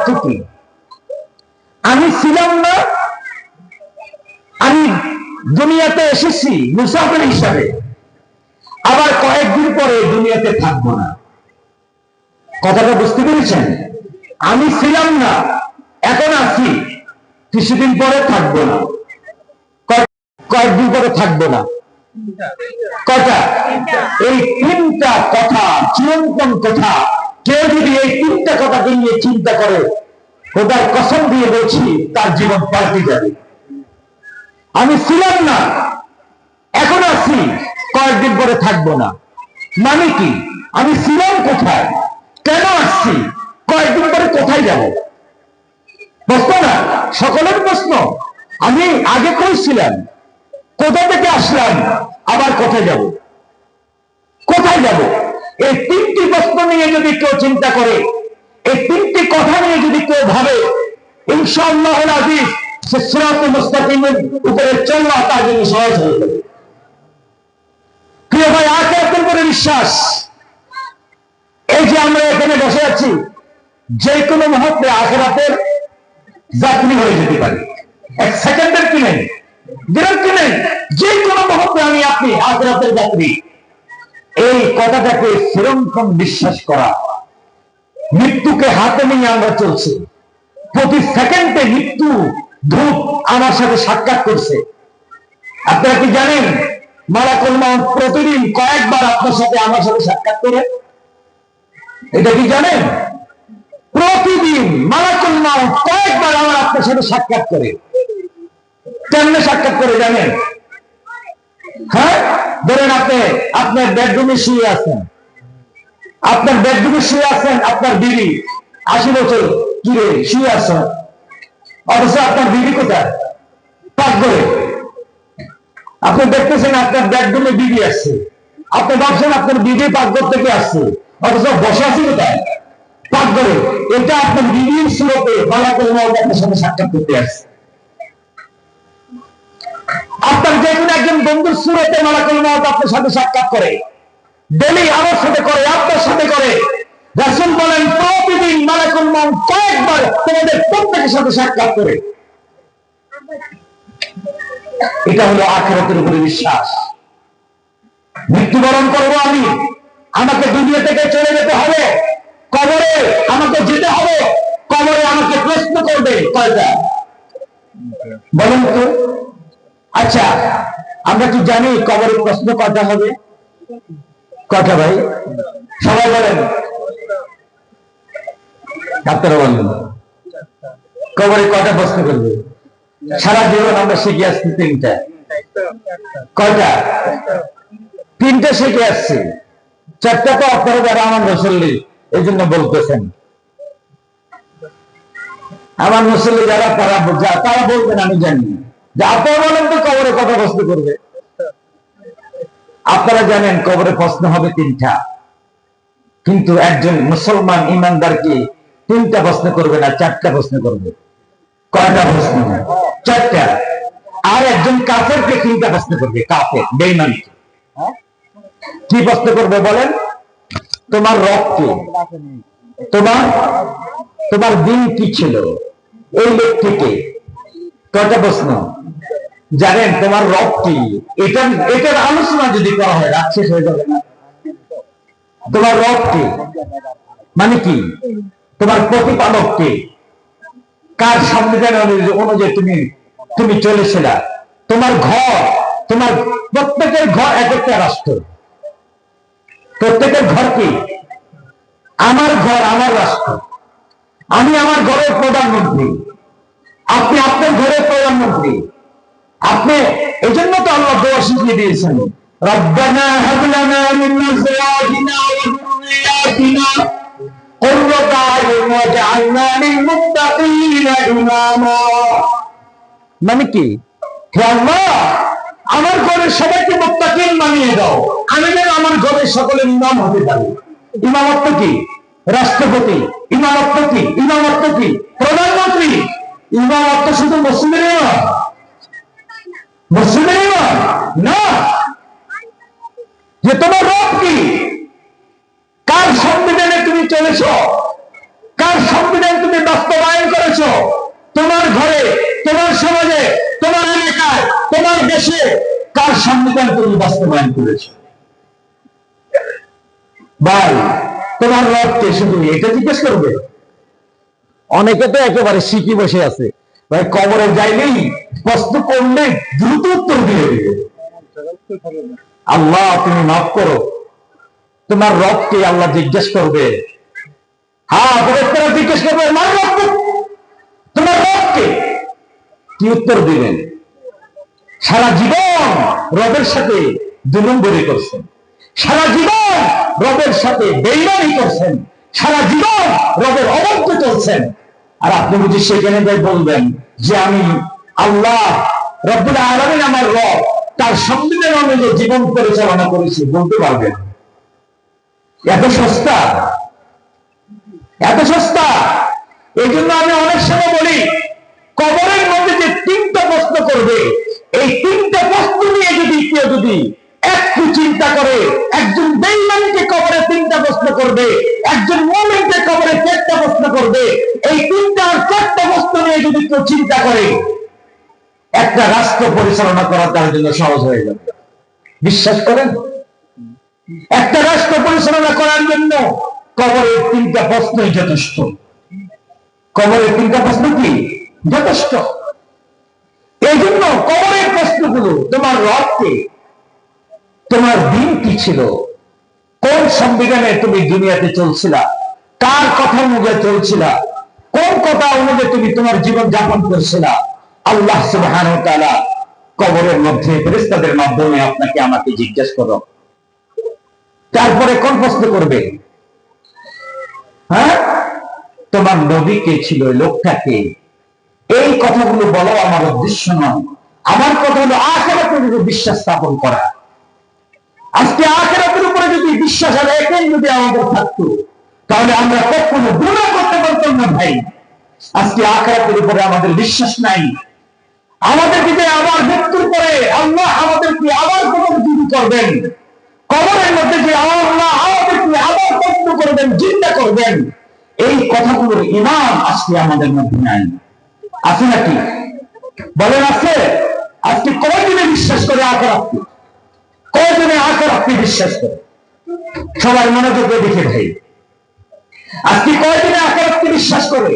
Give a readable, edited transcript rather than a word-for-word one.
অর্থ কি? আমি ছিলাম না, আমি দুনিয়াতে এসেছি মুসাফির হিসাবে, আবার কয়েকদিন পরে দুনিয়াতে থাকবো না। কথাটা বুঝতে পেরেছেন? আমি ছিলাম না, এখন আছি, কিছুদিন পরে থাকবো না, কয়েকদিন পরে থাকবো না। কয়টা? এই তিনটা কথা চিরন্তন কথা। কেউ যদি এই তিনটা কথাকে নিয়ে চিন্তা করে, খোদার কসম দিয়ে বলছি তার জীবন পাল্টে যাবে। আমি ছিলাম না, এখন আছি, কয়েকদিন পরে থাকবো না। মানে কি? আমি ছিলাম কোথায়, কেন আসছি, কয়েকদিন পরে কোথায় যাব? প্রশ্ন না, সকলের প্রশ্ন। আমি আগে কই ছিলাম, কোথা থেকে আসলাম, আবার কোথায় যাব? কোথায় যাব? এই তিনটি প্রশ্ন নিয়ে যদি কেউ চিন্তা করে, এই তিনটি কথা নিয়ে যদি কেউ ভাবে, ইনশাআল্লাহ আজিজ সে সিরাতুল মুস্তাকিমের উপরে চলা তার জন্য সহজ হয়ে যাবে। প্রিয় ভাই, আখিরাতের উপরে বিশ্বাস। এই যে আমরা এখানে বসে আছি, যে কোনো মুহূর্তে আখিরাতের যাত্রী হয়ে যেতে পারি। এক সেকেন্ডের কি নেই, দিনের কি নেই, যে কোনো মুহূর্তে আমি আপনি আখিরাতের যাত্রী। এই কথাটাকে চিরন্তন বিশ্বাস করা। মৃত্যুকে হাতে নিয়ে আমরা চলছি, প্রতি সেকেন্ডে মৃত্যু ধূপ আমার সাথে সাক্ষাৎ করছে। আপনারা কি জানেন মালাকুল মউত প্রতিদিন কয়েকবার আপনার সাথে আমার সাথে সাক্ষাৎ করে? এটা কি জানেন? প্রতিদিন মালাকুল মউত কয়েকবার আমার আপনার সাথে সাক্ষাৎ করে। কেমনে সাক্ষাৎ করে জানেন? হ্যাঁ, ধরেন আপনি আপনার বেডরুমে শুয়ে আছেন, আপনার বেডরুমে শুয়ে আছেন, আপনার বিবি 80 বছর কিরে শুয়ে আছেন, অথচ আপনার বিবি কোথায়? পাকঘরে। আপনি দেখতেছেন আপনার বেডরুমে বিবি আসছে, আপনি ভাবছেন আপনার বিবি পাকঘর থেকে আসছে, অথচ বসে আছে কোথায়? পাকঘরে। এটা আপনার বিবির সুরতে মালাকুল মউত আপনার সাথে সাক্ষাৎ করতে আসছে। আপনার যে কোনো একজন বন্ধুর সুরতে মালাকুল মউত আপনার সাথে সাক্ষাৎ করে, ডেলি আমার সাথে করে, আপনার সাথে করে। রাসূল বলেন প্রতিদিন মালাকুল মউত কয়েকবার তোমাদের প্রত্যেকের সাথে সাক্ষাৎ করে। এটা হলো আখিরাতের উপরে বিশ্বাস। মৃত্যুবরণ করবো আমি, আমাকে দুনিয়া থেকে চলে যেতে হবে, কবরে আমাকে যেতে হবে, কবরে আমাকে প্রশ্ন করবে কয়টা বলেন তো? আচ্ছা, আমরা কি জানি কবরে প্রশ্ন কয়টা হবে? কয়টা ভাই? সবাই বলেন, ডাক্তার বললেন কবরে কয়টা প্রশ্ন করবে? সারা জীবন আমরা শিখে আসছি তিনটা। কয়টা? তিনটা শিখে আসছি, চারটা তো আপনারা যারা আমার মুসল্লি এই জন্য বলতেছেন। আমার মুসল্লি যারা তারা বলবেন আমি জানি যে আপনারা বলেন তো কবরে কত প্রশ্ন করবে? আপনারা জানেন কবরে প্রশ্ন হবে তিনটা, কিন্তু একজন মুসলমান ইমানদারকে তিনটা প্রশ্ন করবে না, চারটা প্রশ্ন করবে। কয়টা প্রশ্ন? চারটা। আর একজন কাফেরকে তিনটা প্রশ্ন করবে। কাফের, বেঈমানকে কি প্রশ্ন করবে বলেন? তোমার রব কে? তোমার দিন কি ছিল? এই ব্যক্তিকে। কয়টা প্রশ্ন জানেন? তোমার রব কি? এটার আলোচনা যদি করা হয় রাত শেষ হয়ে যাবে না? তোমার রব কে মানে কি? তোমার প্রতিপালক কে? কার সংবিধান অনুযায়ী তুমি চলেছিল? তোমার ঘর, তোমার প্রত্যেকের ঘর এক একটা রাষ্ট্র। প্রত্যেকের ঘর কি? আমার ঘর আমার রাষ্ট্র। আমি আমার ঘরের প্রধানমন্ত্রী, আপনি আপনার ঘরের প্রধানমন্ত্রী। আপনি এই জন্য তো আল্লাহ দোয়া শিখিয়ে দিয়েছেন, রব্বানা হাব লানা মিন আজওয়াজিনা ওয়া যুররিয়াতিনা কুররাতা আ'য়ুন ওয়াজআলনা লিল মুত্তাকিনা ইমামা। মানে কি? হে আল্লাহ, আমার ঘরের সবাইকে মুত্তাকিন বানিয়ে দাও, আমি যেন আমার ঘরের সকলের ইমাম হতে পারি। ইমামত্ব কি? রাষ্ট্রপতি। ইমামত্ব কি? ইমামত্ব কি? প্রধানমন্ত্রী। ইমামত্ব শুধু মুসলিমের নয়, মুসলিমের নয় না। যে তোমার রব কি? কার সংবিধানে তুমি চলেছ? কার সংবিধান তুমি বাস্তবায়ন তোমার দেশে কার সংবিধান তুমি বাস্তবায়ন করেছো? ভাই, তোমার রবকে শুধু এটা জিজ্ঞেস করবে? অনেকে তো একেবারে শিখি বসে আছে, ভাই কবরে যাইলেই প্রশ্ন করলে দ্রুত উত্তর দিয়ে দিবে। আল্লাহ তুমি মাফ করো, তোমার রবকে আল্লাহ জিজ্ঞেস করবে। হ্যাঁ, ফেরেশতারা জিজ্ঞেস করবে আমার রবকে, তোমার রবকে। কি উত্তর দিবেন? সারা জীবন রবের সাথে দুই নম্বরি করছেন, সারা জীবন রবের সাথে বেইমানি করছেন, সারা জীবন রবের অবাধ্য চলছেন, আর আপনি বুঝি সেখানে যাই বলবেন যে আমি আল্লাহ রব্বুল আলামিন আমার রব, তার সংবিধান অনুযায়ী জীবন পরিচালনা করেছি, বলতে পারবেন? এত সস্তা, এত সস্তা। এই জন্য আমি অনেক সময় বলি, কবরের মধ্যে যে তিনটা প্রশ্ন করবে, এই তিনটা প্রশ্ন নিয়ে যদি কেউ যদি একটু চিন্তা করে, একজন বেঈমানকে কবরে তিনটা প্রশ্ন করবে, একজন মুমিনকে কবরে চারটা প্রশ্ন করবে, এই তিনটা আর চারটা প্রশ্ন নিয়ে যদি কেউ চিন্তা করে, একটা রাষ্ট্র পরিচালনা করা তার জন্য সহজ হয়ে যাবে। বিশ্বাস করেন? একটা রাষ্ট্র পরিচালনা করার জন্য কবরের তিনটা প্রশ্নই যথেষ্ট। কবরের তিনটা প্রশ্ন কি যথেষ্ট? এই জন্য কবরের প্রশ্নগুলো, তোমার রবকে, তোমার দিন কি ছিল, কোন সংবিধানে তুমি দুনিয়াতে চলছিলা, কার কথা অনুযায়ী চলছিলা, কোন কথা অনুযায়ী তুমি তোমার জীবন যাপন করছিলা, আল্লাহ সুবহানাহু ওয়া তাআলা কবরের মধ্যে ফেরেশতাদের মাধ্যমে আপনাকে আমাকে জিজ্ঞেস করো। তারপরে কোন প্রশ্ন করবে? হ্যাঁ, তোমার নবী কে ছিল, লোকটাকে? এই কথাগুলো বলো আমার উদ্দেশ্য নয়। আমার কথা হলো আখিরাতের উপর বিশ্বাস স্থাপন করা। আজকে আখিরাতের উপরে যদি বিশ্বাস আর একই যদি আমাদের থাকতো, তাহলে আমরা কখনো গুনাহ করতে পারতাম না ভাই। আজকে আখিরাতের উপরে আমাদের বিশ্বাস নাই। আমাদেরকে যে আবার মৃত্যুর পরে আল্লাহ আমাদেরকে আবার পুনরুজ্জীবিত করবেন, কবরের মধ্যে যে আল্লাহ আমাদেরকে আবার প্রশ্ন করবেন, চিন্তা করবেন, এই কথাগুলোর ঈমান আজকে আমাদের মধ্যে নাই। আছে নাকি? বলেন আছে? আজকে কয়জনে বিশ্বাস করে আখিরাতকে? কয়জনে আখিরাতকে বিশ্বাস করে? সবার মনোযোগ দেখে ভাই, আজকে কয়জনে আখিরাতকে বিশ্বাস করে?